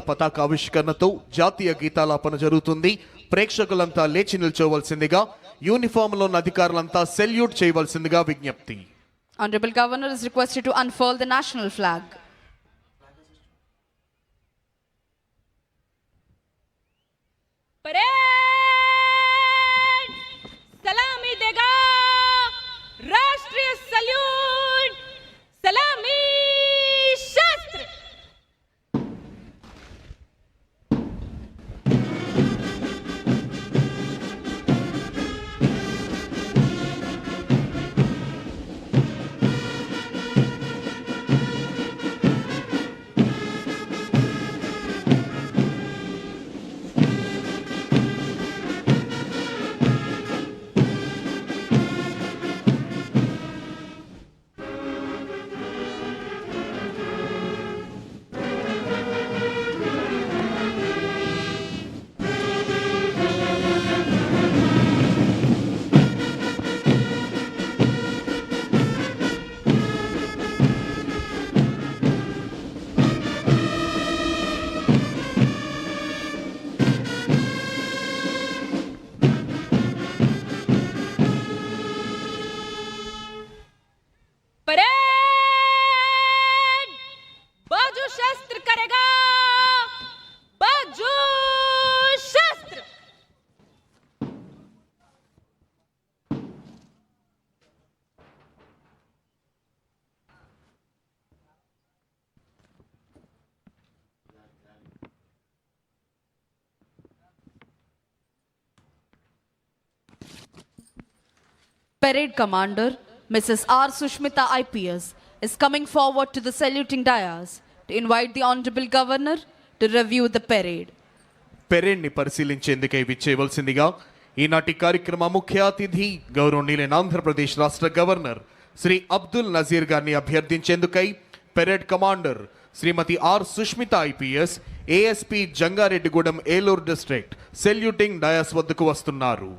పతాకావిష్కరణతో జాతీయ గీతాలాపన జరుగుతుంది. ప్రేక్షకులంతా లేచి నిల్చోవలసిందిగా, యూనిఫామ్ లోని అధికారులంతా సెల్యూట్ చేయవలసిందిగా విజ్ఞప్తి. Honorable Governor is requested to unfurl the national flag. Parade सलामी देगा राष्ट्रीय सल्यूट सलामी शास्त्र. परेड बाजू शस्त्र करेगा बाजू शस्त्र. Parade Commander Mrs. R. Sushmita IPS is coming forward to the saluting dais to invite the Honorable Governor to review the parade. Parade ని పరిశీలించేందుకై విచ్చేయవలసిందిగా ఈనాటి కార్యక్రమ ముఖ్య అతిథి గౌరవనీయులైన ఆంధ్రప్రదేశ్ రాష్ట్ర గవర్నర్ శ్రీ అబ్దుల్ నజీర్ గారిని అభ్యర్థించేందుకై parade commander Srimati R Sushmita IPS ASP Jangareddygudem Eluru district saluting dais వద్దకు వస్తున్నారు.